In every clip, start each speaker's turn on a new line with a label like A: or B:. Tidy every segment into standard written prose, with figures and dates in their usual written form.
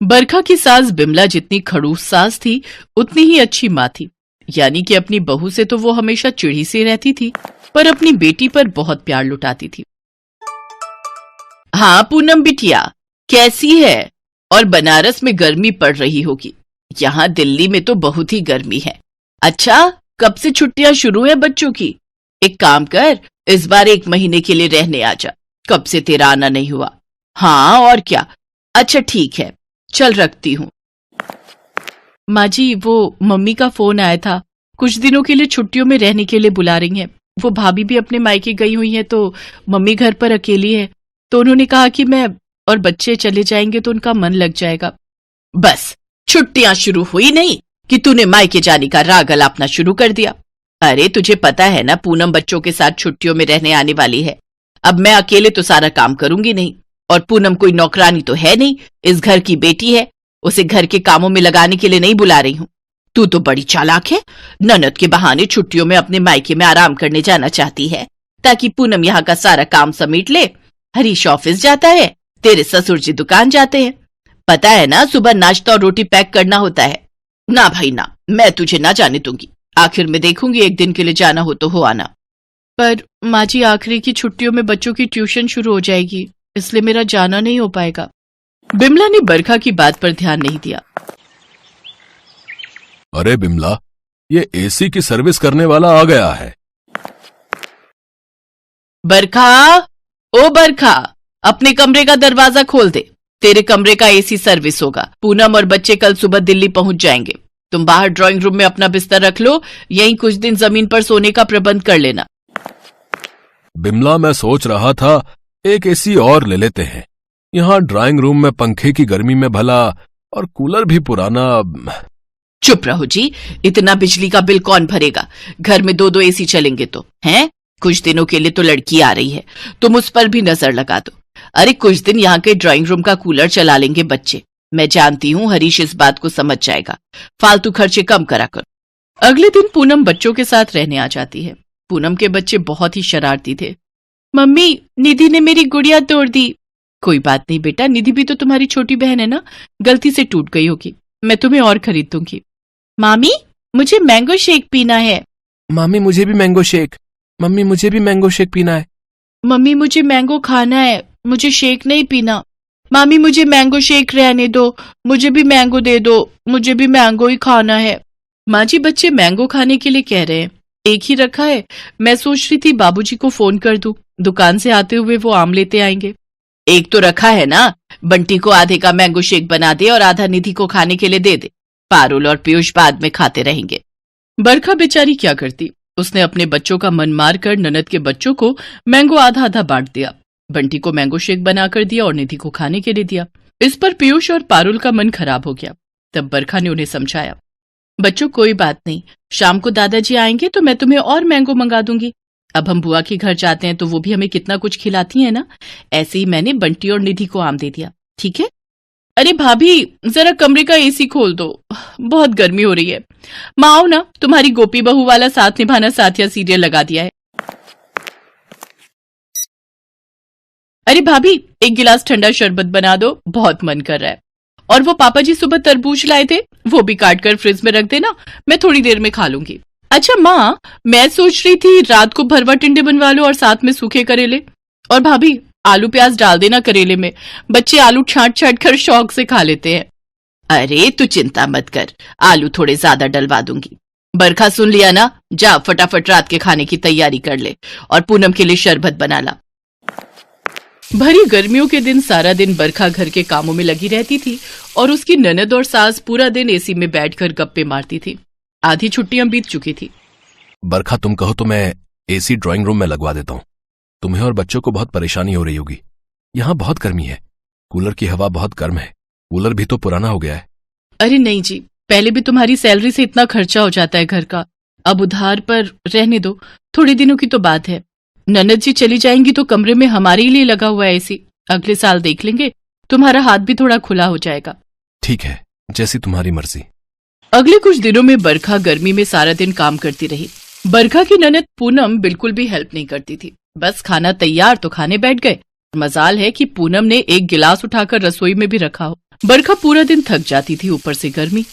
A: बरखा की सास बिमला जितनी खड़ूस सास थी उतनी ही अच्छी माँ थी। यानी कि अपनी बहू से तो वो हमेशा चिढ़ी सी रहती थी, पर अपनी बेटी पर बहुत प्यार लुटाती थी। हाँ पूनम बिटिया, कैसी है? और बनारस में गर्मी पड़ रही होगी, यहाँ दिल्ली में तो बहुत ही गर्मी है। अच्छा, कब से छुट्टियां शुरू है बच्चों की? एक काम कर, इस बार 1 महीने के लिए रहने आ जा। कब से तेरा आना नहीं हुआ। हाँ और क्या। अच्छा ठीक है, चल रखती हूँ। माँ जी, वो मम्मी का फोन आया था, कुछ दिनों के लिए छुट्टियों में रहने के लिए बुला रही हैं। वो भाभी भी अपने मायके गई हुई है, तो मम्मी घर पर अकेली है, तो उन्होंने कहा कि मैं और बच्चे चले जाएंगे तो उनका मन लग जाएगा। बस छुट्टियां शुरू हुई नहीं कि तूने मायके जाने का राग अलापना शुरू कर दिया। अरे तुझे पता है ना, पूनम बच्चों के साथ छुट्टियों में रहने आने वाली है। अब मैं अकेले तो सारा काम करूंगी नहीं, और पूनम कोई नौकरानी तो है नहीं, इस घर की बेटी है, उसे घर के कामों में लगाने के लिए नहीं बुला रही हूं। तू तो बड़ी चालाक है, ननद के बहाने छुट्टियों में अपने मायके में आराम करने जाना चाहती है, ताकि पूनम यहाँ का सारा काम समेट ले। हरीश ऑफिस जाता है, तेरे ससुर जी दुकान जाते हैं, पता है ना, सुबह नाश्ता और रोटी पैक करना होता है। ना भाई ना, मैं तुझे ना जाने दूंगी। आखिर में देखूंगी, एक दिन के लिए जाना हो तो हो आना। पर माँ जी, आखिरी की छुट्टियों में बच्चों की ट्यूशन शुरू हो जाएगी, इसलिए मेरा जाना नहीं हो पाएगा। बिमला ने बरखा की बात पर ध्यान नहीं दिया।
B: अरे बिमला, ये एसी की सर्विस करने वाला आ गया है।
A: बरखा, ओ बरखा, अपने कमरे का दरवाजा खोल दे, तेरे कमरे का एसी सर्विस होगा। पूनम और बच्चे कल सुबह दिल्ली पहुंच जाएंगे। तुम बाहर ड्राइंग रूम में अपना बिस्तर रख लो, यहीं कुछ दिन जमीन पर सोने का प्रबंध कर लेना।
B: बिमला, मैं सोच रहा था एक एसी और ले लेते हैं। यहाँ ड्राइंग रूम में पंखे की गर्मी में भला, और कूलर भी पुराना।
A: चुप रहो जी, इतना बिजली का बिल कौन भरेगा? घर में 2-2 एसी चलेंगे तो हैं? कुछ दिनों के लिए तो लड़की आ रही है, तुम उस पर भी नजर लगा दो। अरे कुछ दिन यहाँ के ड्राइंग रूम का कूलर चला लेंगे बच्चे। मैं जानती हूँ हरीश इस बात को समझ जाएगा, फालतू खर्चे कम करा कर। अगले दिन पूनम बच्चों के साथ रहने आ जाती है। पूनम के बच्चे बहुत ही शरारती थे। मम्मी, निधि ने मेरी गुड़िया तोड़ दी। कोई बात नहीं बेटा, निधि भी तो तुम्हारी छोटी बहन है ना, गलती से टूट गई होगी, मैं तुम्हें और खरीद दूंगी। मामी, मुझे मैंगो शेक पीना है।
B: मामी, मुझे भी मैंगो शेक। मम्मी, मुझे भी मैंगो शेक पीना है।
A: मम्मी, मुझे मैंगो खाना है, मुझे शेक नहीं पीना। मामी, मुझे मैंगो शेक रहने दो, मुझे भी मैंगो दे दो, मुझे भी मैंगो ही खाना है। माँ जी, बच्चे मैंगो खाने के लिए कह रहे हैं, एक ही रखा है। मैं सोच रही थी बाबूजी को फोन कर दूं, दुकान से आते हुए वो आम लेते आएंगे। एक तो रखा है ना, बंटी को आधे का मैंगो शेक बना दे और आधा निधि को खाने के लिए दे दे। पारुल और पीयूष बाद में खाते रहेंगे। बरखा बेचारी क्या करती, उसने अपने बच्चों का मन मार कर ननद के बच्चों को मैंगो आधा आधा बांट दिया। बंटी को मैंगो शेक बनाकर दिया और निधि को खाने के लिए दिया। इस पर पीयूष और पारुल का मन खराब हो गया। तब बरखा ने उन्हें समझाया, बच्चों कोई बात नहीं, शाम को दादाजी आएंगे तो मैं तुम्हें और मैंगो मंगा दूंगी। अब हम बुआ के घर जाते हैं तो वो भी हमें कितना कुछ खिलाती है ना। ऐसे ही मैंने बंटी और निधि को आम दे दिया, ठीक है? अरे भाभी, जरा कमरे का एसी खोल दो, बहुत गर्मी हो रही है। माँ आओ ना, तुम्हारी गोपी बहू वाला साथ निभाना साथिया सीरियल लगा दिया है। अरे भाभी, एक गिलास ठंडा शरबत बना दो, बहुत मन कर रहा है। और वो पापा जी सुबह तरबूज लाए थे, वो भी काट कर फ्रिज में रख देना, मैं थोड़ी देर में खा लूंगी। अच्छा माँ, मैं सोच रही थी रात को भरवा टिंडे बनवा लो और साथ में सूखे करेले। और भाभी, आलू प्याज डाल देना करेले में, बच्चे आलू छांट छांट कर शौक से खा लेते हैं। अरे तू चिंता मत कर, आलू थोड़े ज्यादा डलवा दूंगी। बरखा सुन लिया ना, जा फटाफट रात के खाने की तैयारी कर ले और पूनम के लिए शरबत बना ला। भरी गर्मियों के दिन सारा दिन बरखा घर के कामों में लगी रहती थी और उसकी ननद और सास पूरा दिन एसी में बैठकर गप्पे मारती थी। आधी छुट्टियां बीत चुकी थी।
B: बरखा, तुम कहो तो मैं एसी ड्राइंग रूम में लगवा देता हूँ। तुम्हें और बच्चों को बहुत परेशानी हो रही होगी, यहाँ बहुत गर्मी है, कूलर की हवा बहुत गर्म है, कूलर भी तो पुराना हो गया है।
A: अरे नहीं जी, पहले भी तुम्हारी सैलरी से इतना खर्चा हो जाता है घर का, अब उधार पर रहने दो, थोड़े दिनों की तो बात है। ननद जी चली जाएंगी तो कमरे में हमारे लिए लगा हुआ है एसी, अगले साल देख लेंगे, तुम्हारा हाथ भी थोड़ा खुला हो जाएगा।
B: ठीक है, जैसी तुम्हारी मर्जी।
A: अगले कुछ दिनों में बरखा गर्मी में सारा दिन काम करती रही। बरखा की ननद पूनम बिल्कुल भी हेल्प नहीं करती थी, बस खाना तैयार तो खाने बैठ गए। मजाल है कि पूनम ने एक गिलास उठाकर रसोई में भी रखा हो। बरखा पूरा दिन थक जाती थी, ऊपर से गर्मी।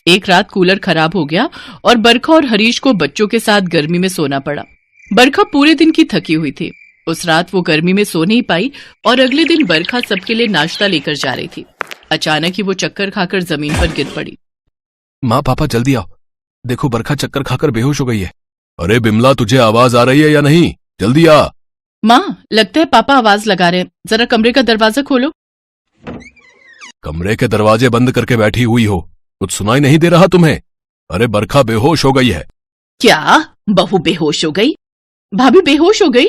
A: एक रात कूलर खराब हो गया और बरखा और हरीश को बच्चों के साथ गर्मी में सोना पड़ा। बरखा पूरे दिन की थकी हुई थी। उस रात वो गर्मी में सो नहीं पाई और अगले दिन बरखा सबके लिए नाश्ता लेकर जा रही थी। अचानक ही वो चक्कर खाकर जमीन पर गिर पड़ी।
B: माँ पापा जल्दी आओ, देखो बरखा चक्कर खाकर बेहोश हो गई है। अरे बिमला, तुझे आवाज आ रही है या नहीं? जल्दी आ।
A: माँ, लगता है पापा आवाज लगा रहे हैं, जरा कमरे का दरवाजा खोलो।
B: कमरे के दरवाजे बंद करके बैठी हुई हो, कुछ सुनाई नहीं दे रहा तुम्हें? अरे बरखा बेहोश हो गई है।
A: क्या? बहू बेहोश हो गई? भाभी बेहोश हो गई?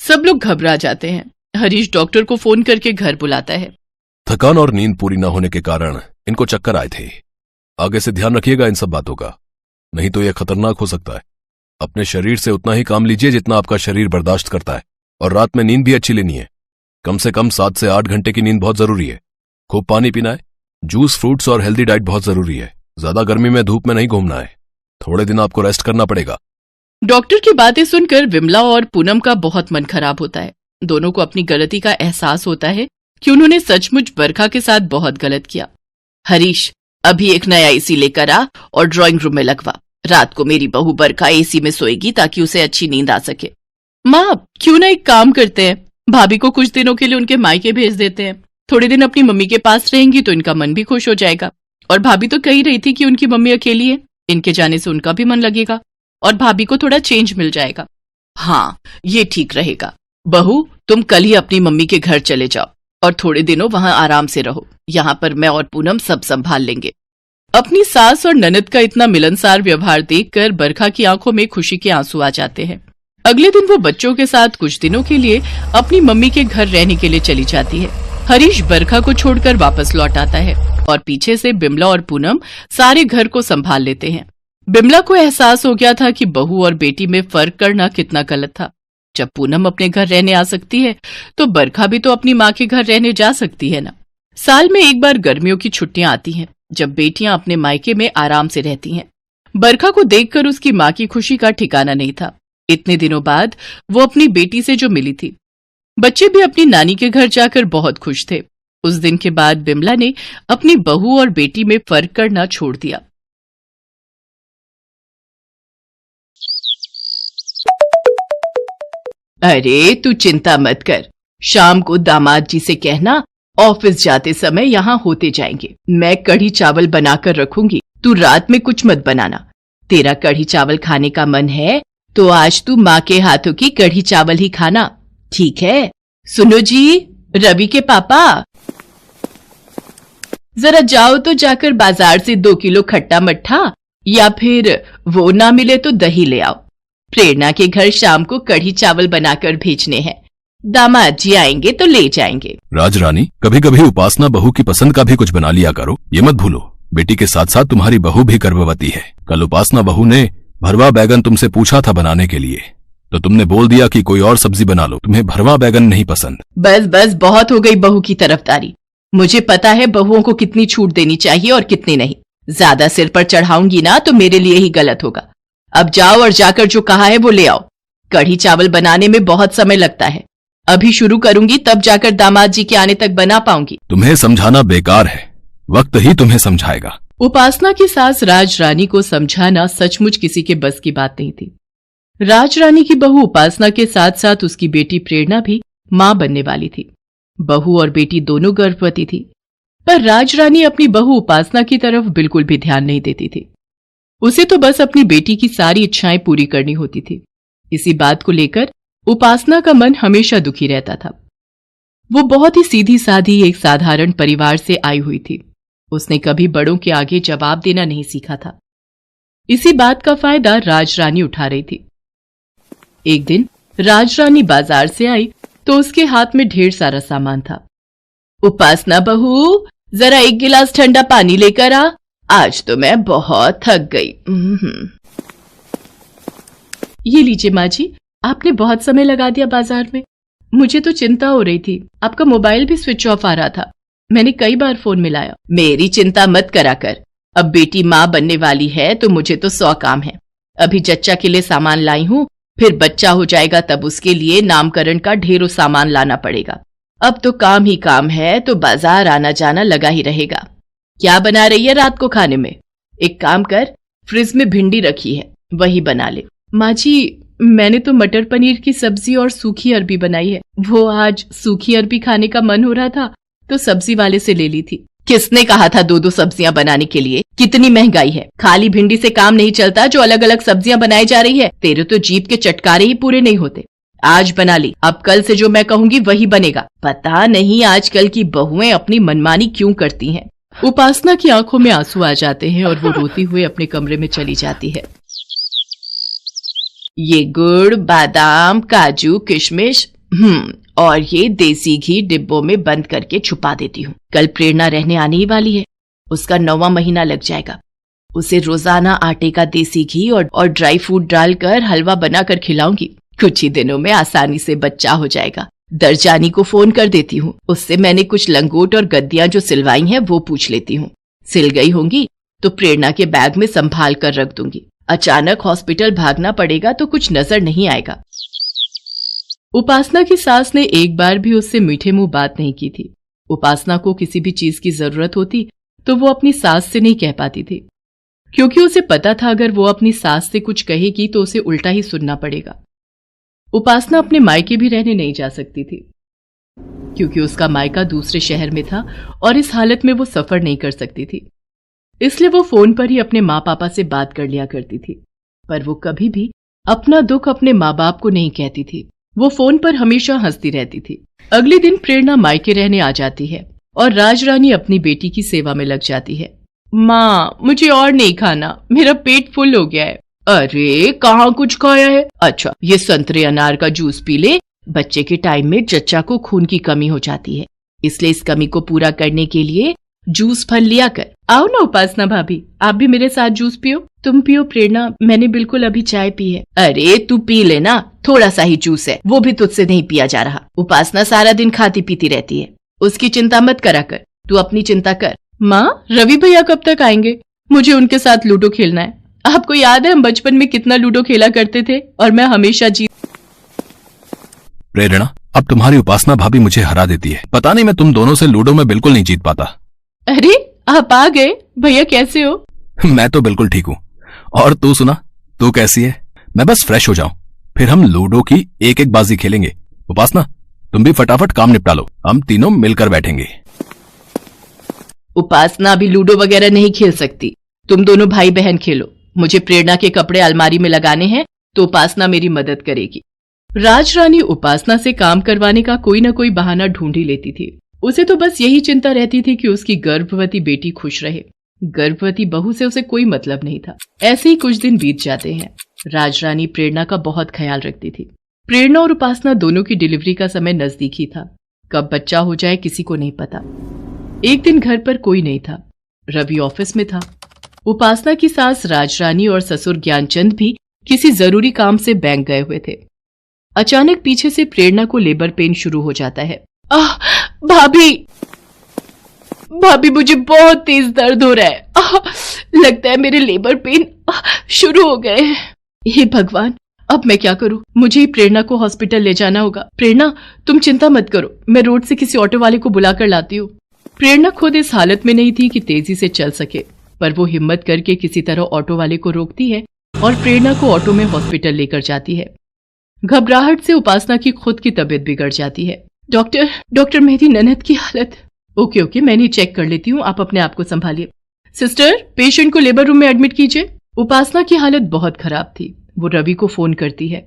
A: सब लोग घबरा जाते हैं। हरीश डॉक्टर को फोन करके घर बुलाता है।
B: थकान और नींद पूरी न होने के कारण इनको चक्कर आए थे। आगे से ध्यान रखिएगा इन सब बातों का, नहीं तो यह खतरनाक हो सकता है। अपने शरीर से उतना ही काम लीजिए जितना आपका शरीर बर्दाश्त करता है, और रात में नींद भी अच्छी लेनी है। कम से कम 7 से 8 घंटे की नींद बहुत जरूरी है। खूब पानी पीना है, जूस, फ्रूट्स और हेल्दी डाइट बहुत जरूरी है। ज्यादा गर्मी में धूप में नहीं घूमना है। थोड़े दिन आपको रेस्ट करना पड़ेगा।
A: डॉक्टर की बातें सुनकर विमला और पूनम का बहुत मन खराब होता है। दोनों को अपनी गलती का एहसास होता है कि उन्होंने सचमुच बरखा के साथ बहुत गलत किया। हरीश, अभी एक नया एसी लेकर आ और ड्राइंग रूम में लगवा। रात को मेरी बहू बरखा एसी में सोएगी ताकि उसे अच्छी नींद आ सके। माँ, क्यों ना एक काम करते हैं, भाभी को कुछ दिनों के लिए उनके मायके भेज देते हैं। थोड़े दिन अपनी मम्मी के पास रहेंगी तो इनका मन भी खुश हो जाएगा। और भाभी तो कह रही थी कि उनकी मम्मी अकेली है, इनके जाने से उनका भी मन लगेगा और भाभी को थोड़ा चेंज मिल जाएगा। हाँ, ये ठीक रहेगा। बहू, तुम कल ही अपनी मम्मी के घर चले जाओ और थोड़े दिनों वहां आराम से रहो। यहाँ पर मैं और पूनम सब संभाल लेंगे। अपनी सास और ननद का इतना मिलनसार व्यवहार देखकर बरखा की आंखों में खुशी के आंसू आ जाते हैं। अगले दिन वो बच्चों के साथ कुछ दिनों के लिए अपनी मम्मी के घर रहने के लिए चली जाती है। हरीश बरखा को छोड़कर वापस लौट आता है और पीछे से बिमला और पूनम सारे घर को संभाल लेते हैं। बिमला को एहसास हो गया था कि बहू और बेटी में फर्क करना कितना गलत था। जब पूनम अपने घर रहने आ सकती है तो बरखा भी तो अपनी माँ के घर रहने जा सकती है ना। साल में एक बार गर्मियों की छुट्टियां आती हैं, जब बेटियां अपने मायके में आराम से रहती हैं। बरखा को देखकर उसकी माँ की खुशी का ठिकाना नहीं था। इतने दिनों बाद वो अपनी बेटी से जो मिली थी। बच्चे भी अपनी नानी के घर जाकर बहुत खुश थे। उस दिन के बाद बिमला ने अपनी बहू और बेटी में फर्क करना छोड़ दिया। अरे तू चिंता मत कर, शाम को दामाद जी से कहना ऑफिस जाते समय यहाँ होते जाएंगे। मैं कढ़ी चावल बनाकर रखूंगी, तू रात में कुछ मत बनाना। तेरा कढ़ी चावल खाने का मन है तो आज तू माँ के हाथों की कढ़ी चावल ही खाना, ठीक है? सुनो जी, रवि के पापा, जरा जाओ तो जाकर बाजार से 2 किलो खट्टा मट्ठा या फिर वो ना मिले तो दही ले आओ। प्रेरणा के घर शाम को कढ़ी चावल बनाकर भेजने हैं। दामाद जी आएंगे तो ले जाएंगे।
B: राजरानी, कभी कभी उपासना बहू की पसंद का भी कुछ बना लिया करो। ये मत भूलो, बेटी के साथ साथ तुम्हारी बहू भी गर्भवती है। कल उपासना बहू ने भरवा बैगन तुमसे पूछा था बनाने के लिए, तो तुमने बोल दिया कि कोई और सब्जी बना लो, तुम्हें भरवा बैगन नहीं पसंद।
A: बस बस, बहुत हो गई बहू की तरफदारी। मुझे पता है बहुओं को कितनी छूट देनी चाहिए और कितनी नहीं। ज्यादा सिर पर चढ़ाऊंगी ना तो मेरे लिए ही गलत होगा। अब जाओ और जाकर जो कहा है वो ले आओ। कढ़ी चावल बनाने में बहुत समय लगता है, अभी शुरू करूंगी तब जाकर दामाद जी के आने तक बना पाऊंगी।
B: तुम्हें समझाना बेकार है, वक्त ही तुम्हें समझाएगा।
A: उपासना की सास राजरानी को समझाना सचमुच किसी के बस की बात नहीं थी। राजरानी की बहू उपासना के साथ साथ उसकी बेटी प्रेरणा भी मां बनने वाली थी। बहू और बेटी दोनों गर्भवती थी, पर राजरानी अपनी बहू उपासना की तरफ बिल्कुल भी ध्यान नहीं देती थी। उसे तो बस अपनी बेटी की सारी इच्छाएं पूरी करनी होती थी। इसी बात को लेकर उपासना का मन हमेशा दुखी रहता था। वो बहुत ही सीधी साधी एक साधारण परिवार से आई हुई थी। उसने कभी बड़ों के आगे जवाब देना नहीं सीखा था। इसी बात का फायदा राजरानी उठा रही थी। एक दिन राजरानी बाजार से आई तो उसके हाथ में ढेर सारा सामान था। उपासना बहू, जरा 1 गिलास ठंडा पानी लेकर आ, आज तो मैं बहुत थक गई। ये लीजिए माँ जी, आपने बहुत समय लगा दिया बाजार में। मुझे तो चिंता हो रही थी, आपका मोबाइल भी स्विच ऑफ आ रहा था। मैंने कई बार फोन मिलाया। मेरी चिंता मत करा कर, अब बेटी माँ बनने वाली है तो मुझे तो 100 काम है। अभी जच्चा के लिए सामान लाई हूँ, फिर बच्चा हो जाएगा तब उसके लिए नामकरण का ढेरों सामान लाना पड़ेगा। अब तो काम ही काम है, तो बाजार आना जाना लगा ही रहेगा। क्या बना रही है रात को खाने में? एक काम कर, फ्रिज में भिंडी रखी है, वही बना ले। माँ जी, मैंने तो मटर पनीर की सब्जी और सूखी अरबी बनाई है। वो आज सूखी अरबी खाने का मन हो रहा था तो सब्जी वाले से ले ली थी। किसने कहा था दो दो सब्जियां बनाने के लिए? कितनी महंगाई है, खाली भिंडी से काम नहीं चलता जो अलग अलग सब्जियां बनाई जा रही है। तेरे तो जीभ के चटकारे ही पूरे नहीं होते। आज बना ली, अब कल से जो मैं कहूंगी वही बनेगा। पता नहीं आजकल की बहुएं अपनी मनमानी क्यों करती हैं। उपासना की आंखों में आंसू आ जाते हैं और वो रोती हुई अपने कमरे में चली जाती है। ये गुड़, बादाम, काजू, किशमिश और ये देसी घी डिब्बों में बंद करके छुपा देती हूँ। कल प्रेरणा रहने आने ही वाली है, उसका 9वां महीना लग जाएगा। उसे रोजाना आटे का देसी घी और ड्राई फ्रूट डालकर हलवा बनाकर खिलाऊंगी। कुछ ही दिनों में आसानी से बच्चा हो जाएगा। दरजानी को फोन कर देती हूँ, उससे मैंने कुछ लंगोट और गद्दियां जो सिलवाई हैं वो पूछ लेती हूँ। सिल गई होंगी तो प्रेरणा के बैग में संभाल कर रख दूंगी। अचानक हॉस्पिटल भागना पड़ेगा तो कुछ नजर नहीं आएगा। उपासना की सास ने एक बार भी उससे मीठे मुंह बात नहीं की थी। उपासना को किसी भी चीज की जरूरत होती तो वो अपनी सास से नहीं कह पाती थी, क्योंकि उसे पता था अगर वो अपनी सास से कुछ कहेगी तो उसे उल्टा ही सुनना पड़ेगा। उपासना अपने मायके भी रहने नहीं जा सकती थी, क्योंकि उसका मायका दूसरे शहर में था और इस हालत में वो सफर नहीं कर सकती थी। इसलिए वो फोन पर ही अपने माँ पापा से बात कर लिया करती थी, पर वो कभी भी अपना दुख अपने माँ बाप को नहीं कहती थी। वो फोन पर हमेशा हंसती रहती थी। अगले दिन प्रेरणा मायके रहने आ जाती है और राजरानी अपनी बेटी की सेवा में लग जाती है। माँ, मुझे और नहीं खाना, मेरा पेट फुल हो गया है। अरे, कहाँ कुछ खाया है? अच्छा, ये संतरे अनार का जूस पी ले। बच्चे के टाइम में जच्चा को खून की कमी हो जाती है, इसलिए इस कमी को पूरा करने के लिए जूस फल लिया कर। आओ ना उपासना भाभी, आप भी मेरे साथ जूस पियो। तुम पियो प्रेरणा, मैंने बिल्कुल अभी चाय पी है। अरे तू पी लेना, थोड़ा सा ही जूस है, वो भी तुझसे नहीं पिया जा रहा। उपासना सारा दिन खाती पीती रहती है, उसकी चिंता मत करा कर, तू अपनी चिंता कर। माँ, रवि भैया कब तक आएंगे? मुझे उनके साथ लूडो खेलना है। आपको याद है हम बचपन में कितना लूडो खेला करते थे और मैं हमेशा जीत।
B: प्रेरणा, अब तुम्हारी उपासना भाभी मुझे हरा देती है। पता नहीं मैं तुम दोनों से लूडो में बिल्कुल नहीं जीत पाता।
A: अरे, आप आ गए। भैया कैसे हो?
B: मैं तो बिल्कुल ठीक हूँ। और तू सुना, तू कैसी है? मैं बस फ्रेश हो जाऊं, फिर हम लूडो की एक एक बाजी खेलेंगे। उपासना, तुम भी फटाफट काम निपटा लो, हम तीनों मिलकर बैठेंगे।
A: उपासना अभी लूडो वगैरह नहीं खेल सकती, तुम दोनों भाई बहन खेलो। मुझे प्रेरणा के कपड़े अलमारी में लगाने हैं तो उपासना मेरी मदद करेगी। राजरानी उपासना से काम करवाने का कोई ना कोई बहाना ढूंढ ही लेती थी। उसे तो बस यही चिंता रहती थी कि उसकी गर्भवती बेटी खुश रहे। गर्भवती बहू से उसे कोई मतलब नहीं था। ऐसे ही कुछ दिन बीत जाते हैं। राजरानी प्रेरणा का बहुत ख्याल रखती थी। प्रेरणा और उपासना दोनों की डिलीवरी का समय नजदीक ही था। कब बच्चा हो जाए किसी को नहीं पता। एक दिन घर पर कोई नहीं था, रवि ऑफिस में था। उपासना की सास राजरानी और ससुर ज्ञानचंद भी किसी जरूरी काम से बैंक गए हुए थे। अचानक पीछे से प्रेरणा को लेबर पेन शुरू हो जाता है। भाभी, भाभी, मुझे बहुत तेज दर्द हो रहा है। लगता है मेरे लेबर पेन शुरू हो गए। हे भगवान, अब मैं क्या करूं? मुझे ही प्रेरणा को हॉस्पिटल ले जाना होगा। प्रेरणा, तुम चिंता मत करो, मैं रोड से किसी ऑटो वाले को बुलाकर लाती हूँ। प्रेरणा खुद इस हालत में नहीं थी कि तेजी से चल सके, पर वो हिम्मत करके किसी तरह ऑटो वाले को रोकती है और प्रेरणा को ऑटो में हॉस्पिटल लेकर जाती है। घबराहट से उपासना की खुद की तबीयत बिगड़ जाती है। डॉक्टर, मेरी ननद की हालत। ओके, मैंने चेक कर लेती हूँ, आप अपने आप को संभालिए। सिस्टर, पेशेंट को लेबर रूम में एडमिट कीजिए। उपासना की हालत बहुत खराब थी। वो रवि को फोन करती है।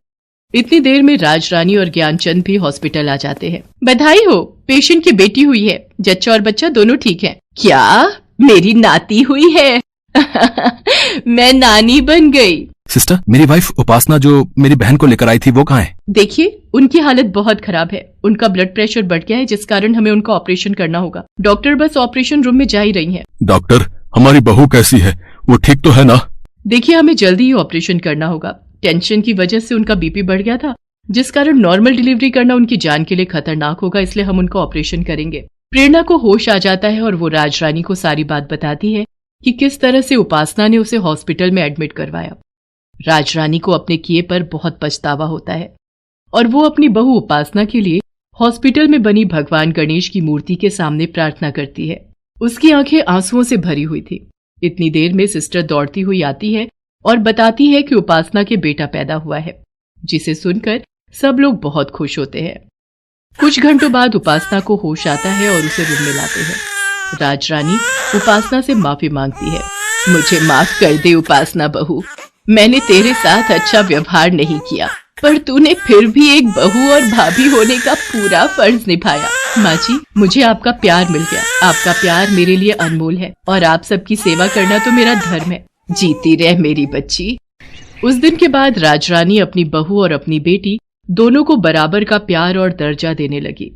A: इतनी देर में राजरानी और ज्ञानचंद भी हॉस्पिटल आ जाते हैं। बधाई हो, पेशेंट की बेटी हुई है। जच्चा और बच्चा दोनों ठीक हैं। क्या मेरी नाती हुई है? मैं नानी बन गई।
B: सिस्टर, मेरी वाइफ उपासना जो मेरी बहन को लेकर आई थी वो कहाँ है?
A: देखिए, उनकी हालत बहुत खराब है। उनका ब्लड प्रेशर बढ़ गया है, जिस कारण हमें उनका ऑपरेशन करना होगा। डॉक्टर बस ऑपरेशन रूम में जा ही रही हैं।
B: डॉक्टर, हमारी बहू कैसी है? वो ठीक तो है ना?
A: देखिए, हमें जल्दी ही ऑपरेशन करना होगा। टेंशन की वजह से उनका बीपी बढ़ गया था, जिस कारण नॉर्मल डिलीवरी करना उनकी जान के लिए खतरनाक होगा, इसलिए हम उनका ऑपरेशन करेंगे। प्रेरणा को होश आ जाता है और वो राजरानी को सारी बात बताती है कि किस तरह से उपासना ने उसे हॉस्पिटल में एडमिट करवाया। राजरानी को अपने किए पर बहुत पछतावा होता है और वो अपनी बहू उपासना के लिए हॉस्पिटल में बनी भगवान गणेश की मूर्ति के सामने प्रार्थना करती है। उसकी आंखें आंसुओं से भरी हुई थी। इतनी देर में सिस्टर दौड़ती हुई आती है और बताती है कि उपासना के बेटा पैदा हुआ है, जिसे सुनकर सब लोग बहुत खुश होते हैं। कुछ घंटों बाद उपासना को होश आता है और उसे रूम में लाते हैं। राजरानी उपासना से माफी मांगती है। मुझे माफ कर दे उपासना बहू, मैंने तेरे साथ अच्छा व्यवहार नहीं किया, पर तूने फिर भी एक बहू और भाभी होने का पूरा फर्ज निभाया। माँ जी, मुझे आपका प्यार मिल गया। आपका प्यार मेरे लिए अनमोल है और आप सबकी सेवा करना तो मेरा धर्म है। जीती रह मेरी बच्ची। उस दिन के बाद राजरानी अपनी बहू और अपनी बेटी दोनों को बराबर का प्यार और दर्जा देने लगी।